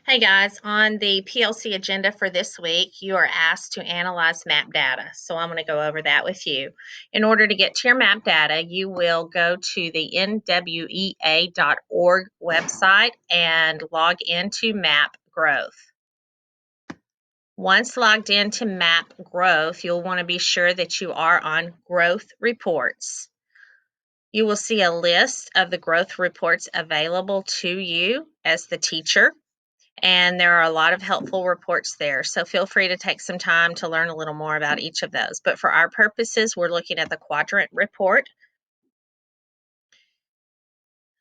Hey guys, on the PLC agenda for this week, you are asked to analyze map data. So I'm going to go over that with you. In order to get to your map data, you will go to the nwea.org website and log into map growth. Once logged into map growth, you'll want to be sure that you are on growth reports. You will see a list of the growth reports available to you as the teacher. And there are a lot of helpful reports there. So feel free to take some time to learn a little more about each of those. But for our purposes, we're looking at the Quadrant report.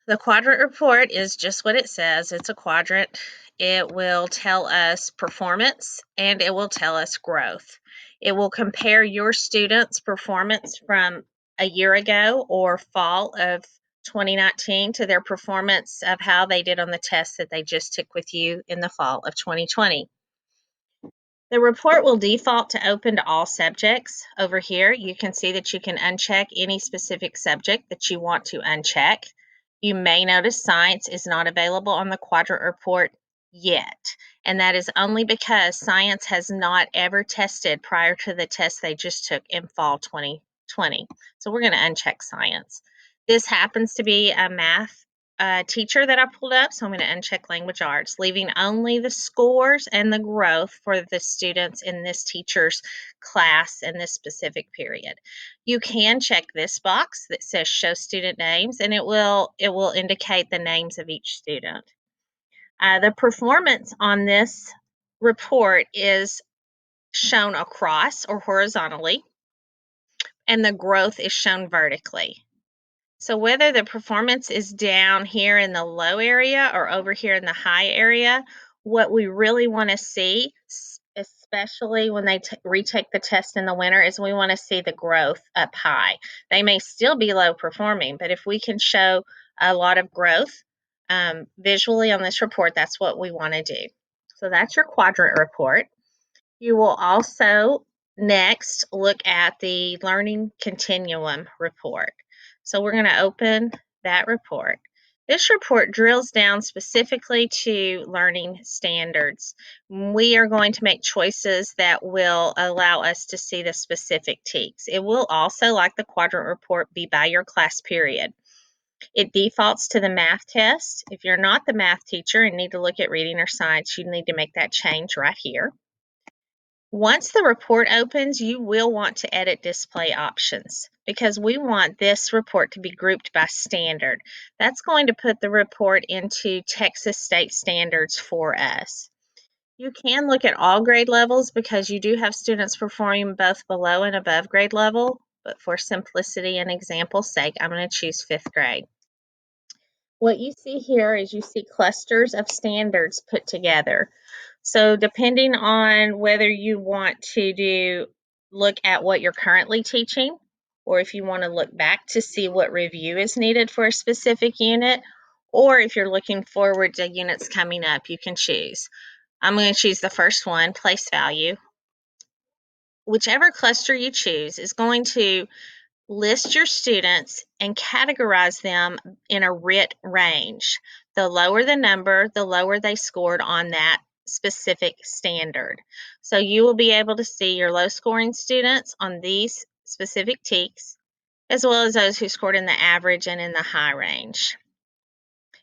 The Quadrant report is just what it says. It's a quadrant. It will tell us performance and it will tell us growth. It will compare your students' performance from a year ago or fall of 2019 to their performance of how they did on the test that they just took with you in the fall of 2020. The report will default to open to all subjects. Over here, you can see that you can uncheck any specific subject that you want to uncheck. You may notice science is not available on the Quadrant report yet, and that is only because science has not ever tested prior to the test they just took in fall 2020. So we're going to uncheck science. This happens to be a math teacher that I pulled up, so I'm going to uncheck language arts, leaving only the scores and the growth for the students in this teacher's class in this specific period. You can check this box that says show student names, and it will indicate the names of each student. The performance on this report is shown across or horizontally, and the growth is shown vertically. So whether the performance is down here in the low area or over here in the high area, what we really want to see, especially when they retake the test in the winter, is we want to see the growth up high. They may still be low performing, but if we can show a lot of growth visually on this report, that's what we want to do. So that's your quadrant report. You will also next look at the Learning Continuum report. So we're going to open that report. This report drills down specifically to learning standards. We are going to make choices that will allow us to see the specific TEKS. It will also, like the quadrant report, be by your class period. It defaults to the math test. If you're not the math teacher and need to look at reading or science, you need to make that change right here. Once the report opens, you will want to edit display options because we want this report to be grouped by standard. That's going to put the report into Texas state standards for us. You can look at all grade levels because you do have students performing both below and above grade level, but for simplicity and example's sake, I'm going to choose 5th grade. What you see here is you see clusters of standards put together. So depending on whether you want to look at what you're currently teaching, or if you want to look back to see what review is needed for a specific unit, or if you're looking forward to units coming up, you can choose. I'm going to choose the first one, place value. Whichever cluster you choose is going to list your students and categorize them in a RIT range. The lower the number, the lower they scored on that specific standard. So you will be able to see your low scoring students on these specific TEKS, as well as those who scored in the average and in the high range.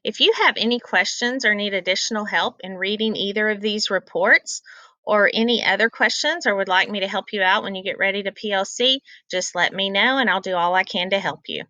If you have any questions or need additional help in reading either of these reports or any other questions or would like me to help you out when you get ready to PLC, just let me know and I'll do all I can to help you.